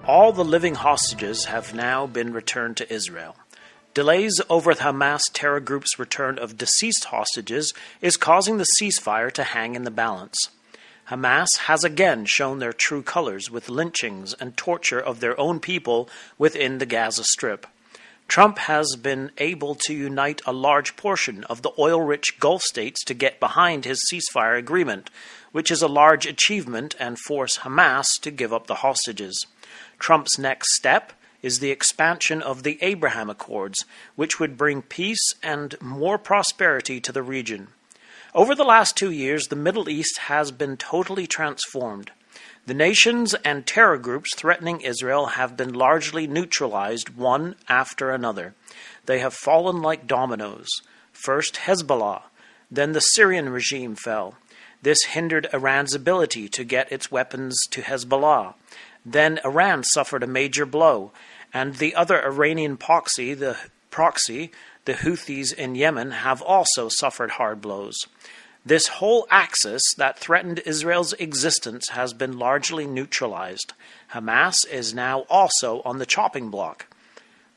All the living hostages have now been returned to Israel. Delays over the Hamas terror group's return of deceased hostages is causing the ceasefire to hang in the balance. Hamas has again shown their true colors with lynchings and torture of their own people within the Gaza Strip. Trump has been able to unite a large portion of the oil-rich Gulf states to get behind his ceasefire agreement, which is a large achievement and force Hamas to give up the hostages. Trump's next step is the expansion of the Abraham Accords, which would bring peace and more prosperity to the region. Over the last 2 years, the Middle East has been totally transformed. The nations and terror groups threatening Israel have been largely neutralized one after another. They have fallen like dominoes. First Hezbollah, then the Syrian regime fell. This hindered Iran's ability to get its weapons to Hezbollah. Then Iran suffered a major blow, and the other Iranian proxy, the Houthis in Yemen, have also suffered hard blows. This whole axis that threatened Israel's existence has been largely neutralized. Hamas is now also on the chopping block.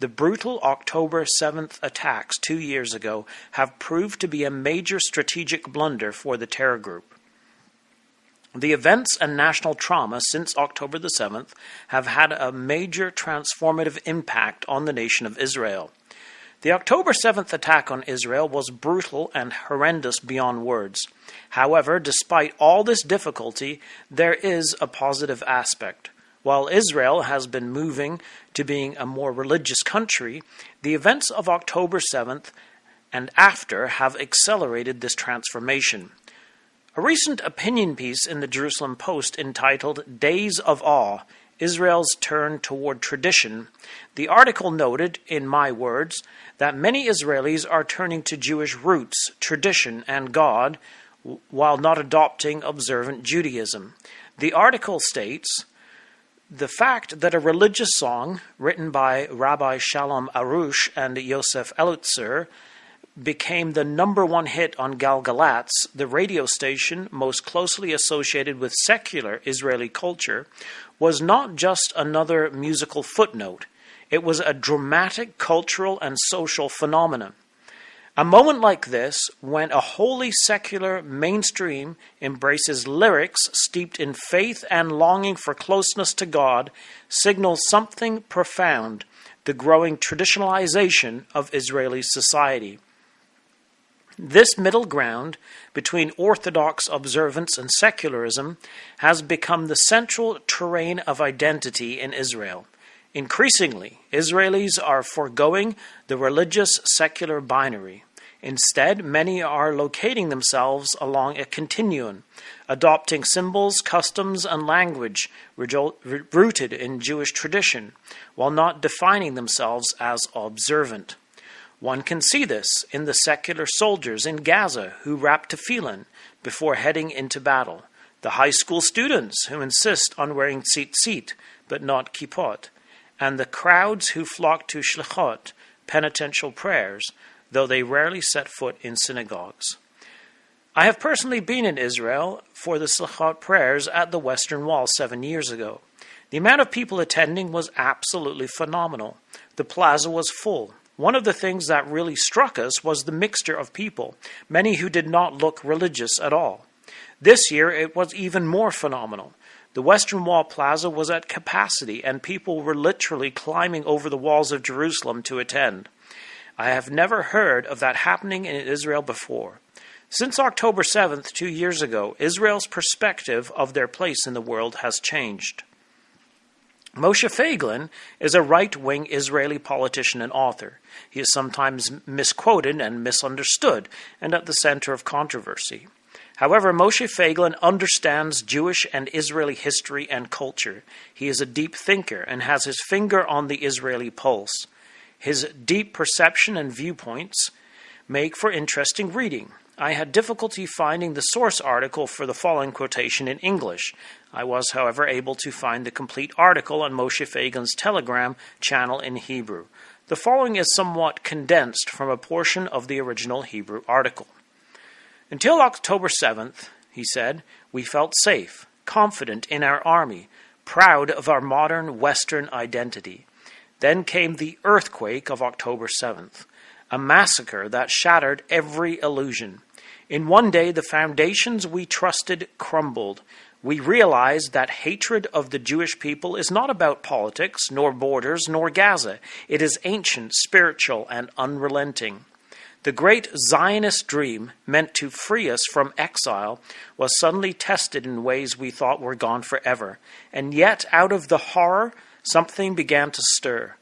The brutal October 7th attacks 2 years ago have proved to be a major strategic blunder for the terror group. The events and national trauma since October the 7th have had a major transformative impact on the nation of Israel. The October 7th attack on Israel was brutal and horrendous beyond words. However, despite all this difficulty, there is a positive aspect. While Israel has been moving to being a more religious country, the events of October 7th and after have accelerated this transformation. A recent opinion piece in the Jerusalem Post entitled "Days of Awe: Israel's Turn Toward Tradition," the article noted, in my words, that many Israelis are turning to Jewish roots, tradition, and God, while not adopting observant Judaism. The article states, "The fact that a religious song written by Rabbi Shalom Arush and Yosef Elutzer became the #1 hit on Galgalatz, the radio station most closely associated with secular Israeli culture, was not just another musical footnote. It was a dramatic cultural and social phenomenon. A moment like this, when a wholly secular mainstream embraces lyrics steeped in faith and longing for closeness to God, signals something profound: the growing traditionalization of Israeli society. This middle ground between Orthodox observance and secularism has become the central terrain of identity in Israel. Increasingly, Israelis are foregoing the religious-secular binary. Instead, many are locating themselves along a continuum, adopting symbols, customs, and language rooted in Jewish tradition, while not defining themselves as observant. One can see this in the secular soldiers in Gaza who wrap tefillin before heading into battle, the high school students who insist on wearing tzitzit but not kippot, and the crowds who flock to shlichot, penitential prayers, though they rarely set foot in synagogues. I have personally been in Israel for the shlichot prayers at the Western Wall 7 years ago. The amount of people attending was absolutely phenomenal. The plaza was full. One of the things that really struck us was the mixture of people, many who did not look religious at all. This year it was even more phenomenal. The Western Wall Plaza was at capacity, and people were literally climbing over the walls of Jerusalem to attend. I have never heard of that happening in Israel before. Since October 7th, 2 years ago, Israel's perspective of their place in the world has changed. Moshe Feiglin is a right-wing Israeli politician and author. He is sometimes misquoted and misunderstood, and at the center of controversy. However, Moshe Feiglin understands Jewish and Israeli history and culture. He is a deep thinker and has his finger on the Israeli pulse. His deep perception and viewpoints make for interesting reading. I had difficulty finding the source article for the following quotation in English. I was, however, able to find the complete article on Moshe Feiglin's Telegram channel in Hebrew. The following is somewhat condensed from a portion of the original Hebrew article. Until October 7th, he said, we felt safe, confident in our army, proud of our modern Western identity. Then came the earthquake of October 7th, a massacre that shattered every illusion. In one day, the foundations we trusted crumbled. We realized that hatred of the Jewish people is not about politics, nor borders, nor Gaza. It is ancient, spiritual, and unrelenting. The great Zionist dream, meant to free us from exile, was suddenly tested in ways we thought were gone forever. And yet, out of the horror, something began to stir.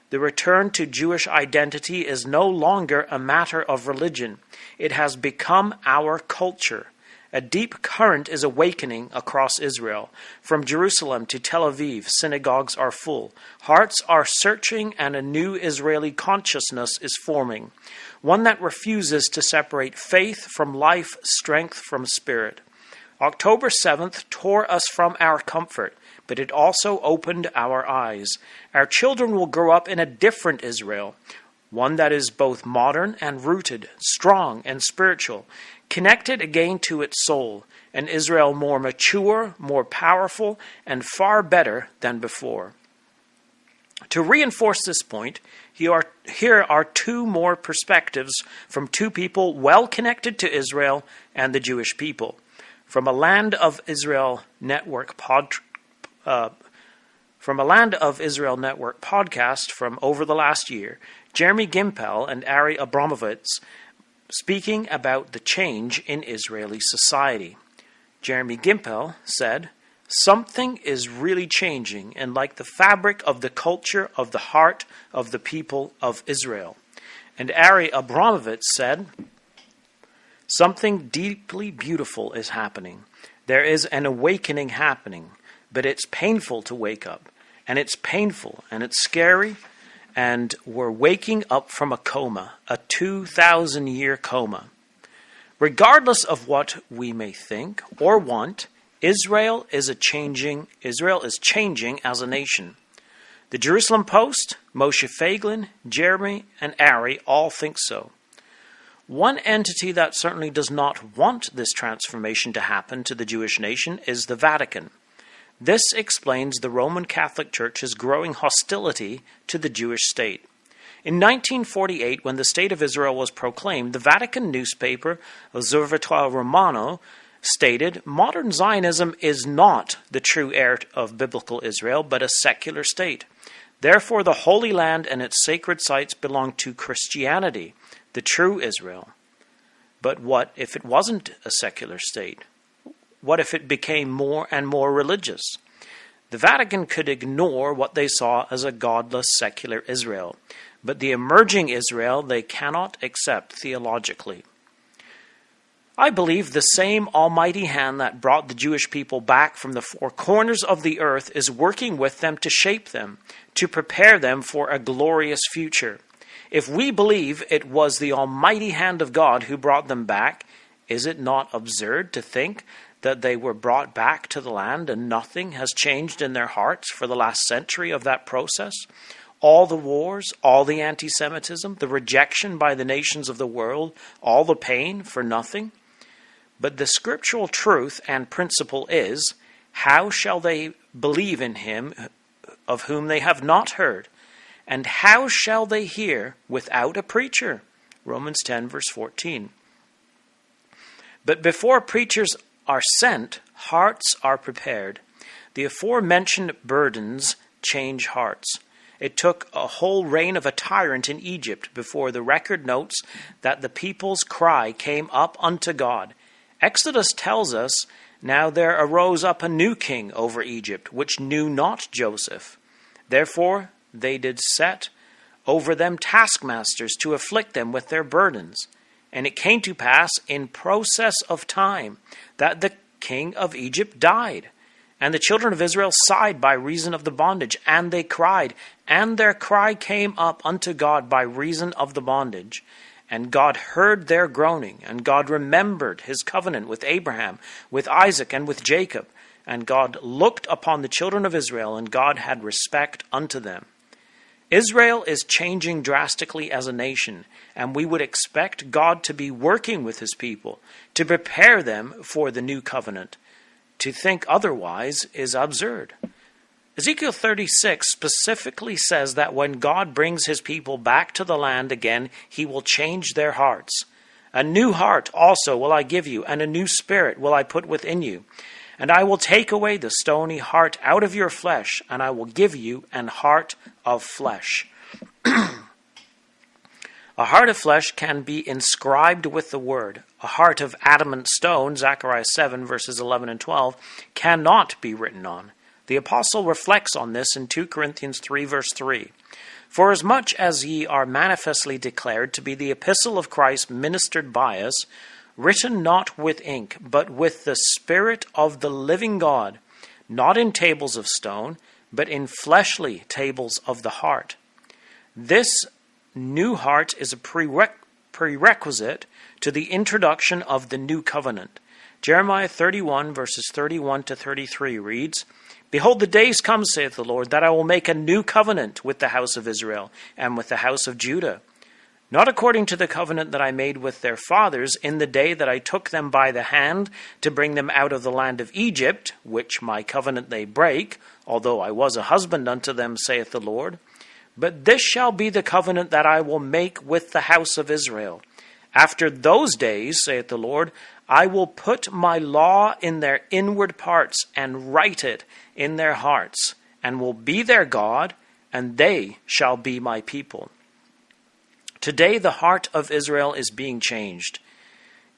The return to Jewish identity is no longer a matter of religion. It has become our culture. A deep current is awakening across Israel. From Jerusalem to Tel Aviv, synagogues are full. Hearts are searching, and a new Israeli consciousness is forming. One that refuses to separate faith from life, strength from spirit. October 7th tore us from our comfort, but it also opened our eyes. Our children will grow up in a different Israel, one that is both modern and rooted, strong and spiritual, connected again to its soul, an Israel more mature, more powerful, and far better than before. To reinforce this point, here are two more perspectives from two people well connected to Israel and the Jewish people. From a Land of Israel Network podcast from over the last year, Jeremy Gimpel and Ari Abramovitz speaking about the change in Israeli society. Jeremy Gimpel said, "Something is really changing, and like the fabric of the culture of the heart of the people of Israel." And Ari Abramovitz said, "Something deeply beautiful is happening. There is an awakening happening, but it's painful to wake up, and it's painful, and it's scary, and we're waking up from a coma, a 2,000-year coma. Regardless of what we may think or want, Israel is changing as a nation. The Jerusalem Post, Moshe Feiglin, Jeremy, and Ari all think so. One entity that certainly does not want this transformation to happen to the Jewish nation is the Vatican. This explains the Roman Catholic Church's growing hostility to the Jewish state. In 1948, when the State of Israel was proclaimed, the Vatican newspaper Osservatore Romano stated, "Modern Zionism is not the true heir of biblical Israel, but a secular state. Therefore, the Holy Land and its sacred sites belong to Christianity, the true Israel." But what if it wasn't a secular state? What if it became more and more religious? The Vatican could ignore what they saw as a godless secular Israel, but the emerging Israel they cannot accept theologically. I believe the same almighty hand that brought the Jewish people back from the four corners of the earth is working with them to shape them, to prepare them for a glorious future. If we believe it was the almighty hand of God who brought them back, is it not absurd to think that they were brought back to the land and nothing has changed in their hearts for the last century of that process? All the wars, all the anti-Semitism, the rejection by the nations of the world, all the pain for nothing? But the scriptural truth and principle is, how shall they believe in him of whom they have not heard? And how shall they hear without a preacher? Romans 10, verse 14. But before preachers are sent, hearts are prepared. The aforementioned burdens change hearts. It took a whole reign of a tyrant in Egypt before the record notes that the people's cry came up unto God. Exodus tells us, "Now there arose up a new king over Egypt, which knew not Joseph. Therefore they did set over them taskmasters to afflict them with their burdens. And it came to pass in process of time that the king of Egypt died. And the children of Israel sighed by reason of the bondage, and they cried, and their cry came up unto God by reason of the bondage. And God heard their groaning, and God remembered his covenant with Abraham, with Isaac, and with Jacob. And God looked upon the children of Israel, and God had respect unto them." Israel is changing drastically as a nation, and we would expect God to be working with his people to prepare them for the new covenant. To think otherwise is absurd. Ezekiel 36 specifically says that when God brings his people back to the land again, he will change their hearts. A new heart also will I give you, and a new spirit will I put within you. And I will take away the stony heart out of your flesh, and I will give you an heart of flesh. A heart of flesh can be inscribed with the word. A heart of adamant stone, Zechariah 7 verses 11 and 12, cannot be written on. The apostle reflects on this in 2 Corinthians 3 verse 3. Forasmuch as ye are manifestly declared to be the epistle of Christ ministered by us, written not with ink, but with the Spirit of the living God, not in tables of stone, but in fleshly tables of the heart. This new heart is a prerequisite to the introduction of the new covenant. Jeremiah 31 verses 31 to 33 reads, Behold, the days come, saith the Lord, that I will make a new covenant with the house of Israel and with the house of Judah. Not according to the covenant that I made with their fathers in the day that I took them by the hand to bring them out of the land of Egypt, which my covenant they break, although I was a husband unto them, saith the Lord. But this shall be the covenant that I will make with the house of Israel. After those days, saith the Lord, I will put my law in their inward parts and write it in their hearts, and will be their God, and they shall be my people. Today the heart of Israel is being changed.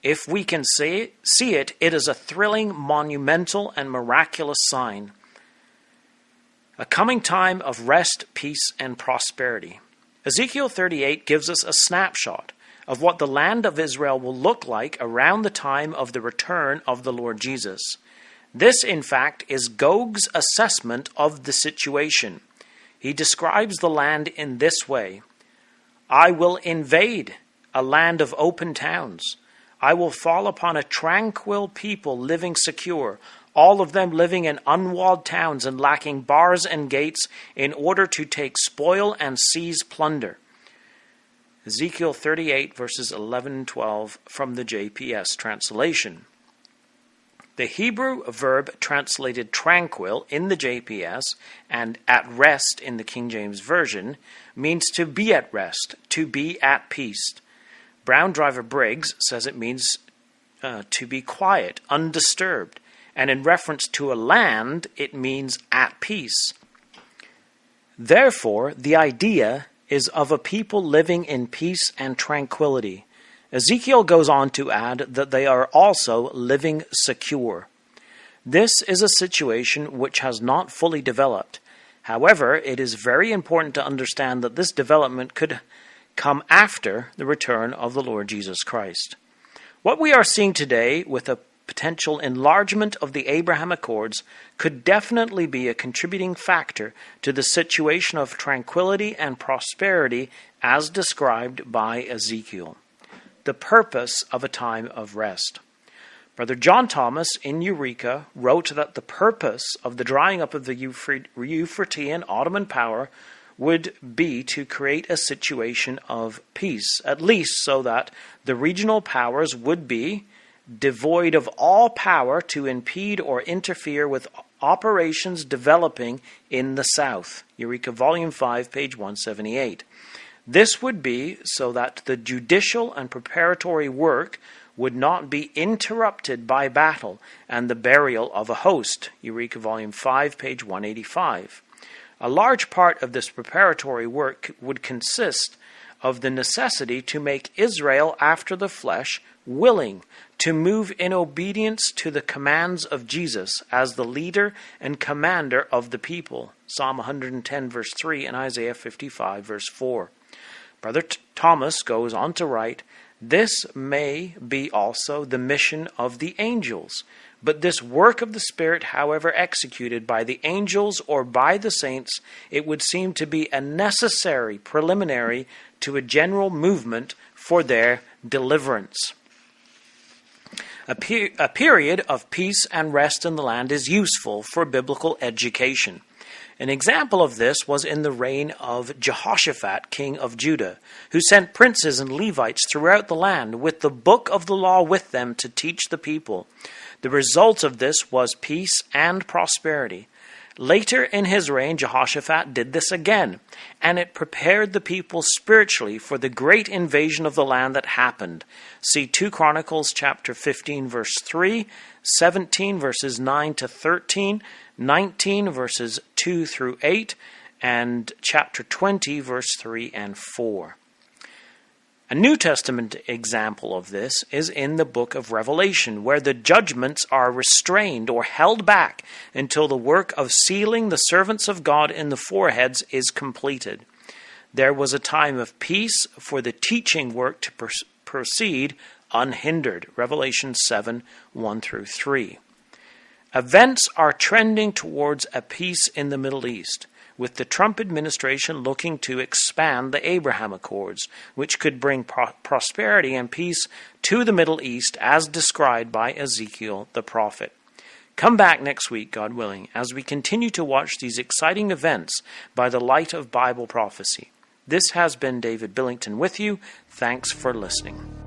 If we can see it, it is a thrilling, monumental, and miraculous sign. A coming time of rest, peace, and prosperity. Ezekiel 38 gives us a snapshot of what the land of Israel will look like around the time of the return of the Lord Jesus. This, in fact, is Gog's assessment of the situation. He describes the land in this way. I will invade a land of open towns. I will fall upon a tranquil people living secure, all of them living in unwalled towns and lacking bars and gates in order to take spoil and seize plunder. Ezekiel 38 verses 11 and 12 from the JPS translation. The Hebrew verb translated tranquil in the JPS and at rest in the King James Version means to be at rest, to be at peace. Brown Driver Briggs says it means to be quiet, undisturbed, and in reference to a land, it means at peace. Therefore, the idea is of a people living in peace and tranquility. Ezekiel goes on to add that they are also living secure. This is a situation which has not fully developed. However, it is very important to understand that this development could come after the return of the Lord Jesus Christ. What we are seeing today with a potential enlargement of the Abraham Accords could definitely be a contributing factor to the situation of tranquility and prosperity as described by Ezekiel. The purpose of a time of rest. Brother John Thomas in Eureka wrote that the purpose of the drying up of the Euphratean Ottoman power would be to create a situation of peace, at least so that the regional powers would be devoid of all power to impede or interfere with operations developing in the South. Eureka Volume 5, page 178. This would be so that the judicial and preparatory work would not be interrupted by battle and the burial of a host. Eureka Volume 5, page 185. A large part of this preparatory work would consist of the necessity to make Israel after the flesh willing to move in obedience to the commands of Jesus as the leader and commander of the people. Psalm 110 verse 3 and Isaiah 55 verse 4. Brother Thomas goes on to write, this may be also the mission of the angels, but this work of the Spirit, however executed by the angels or by the saints, it would seem to be a necessary preliminary to a general movement for their deliverance. A period of peace and rest in the land is useful for biblical education. An example of this was in the reign of Jehoshaphat, king of Judah, who sent princes and Levites throughout the land with the book of the law with them to teach the people. The result of this was peace and prosperity. Later in his reign, Jehoshaphat did this again, and it prepared the people spiritually for the great invasion of the land that happened. See 2 Chronicles chapter 15, verse 3, 17, verses 9 to 13, 19, verses 2 through 8, and chapter 20, verse 3 and 4. A New Testament example of this is in the book of Revelation, where the judgments are restrained or held back until the work of sealing the servants of God in the foreheads is completed. There was a time of peace for the teaching work to proceed unhindered. Revelation 7, 1 through 3. Events are trending towards a peace in the Middle East, with the Trump administration looking to expand the Abraham Accords, which could bring prosperity and peace to the Middle East as described by Ezekiel the prophet. Come back next week, God willing, as we continue to watch these exciting events by the light of Bible prophecy. This has been David Billington with you. Thanks for listening.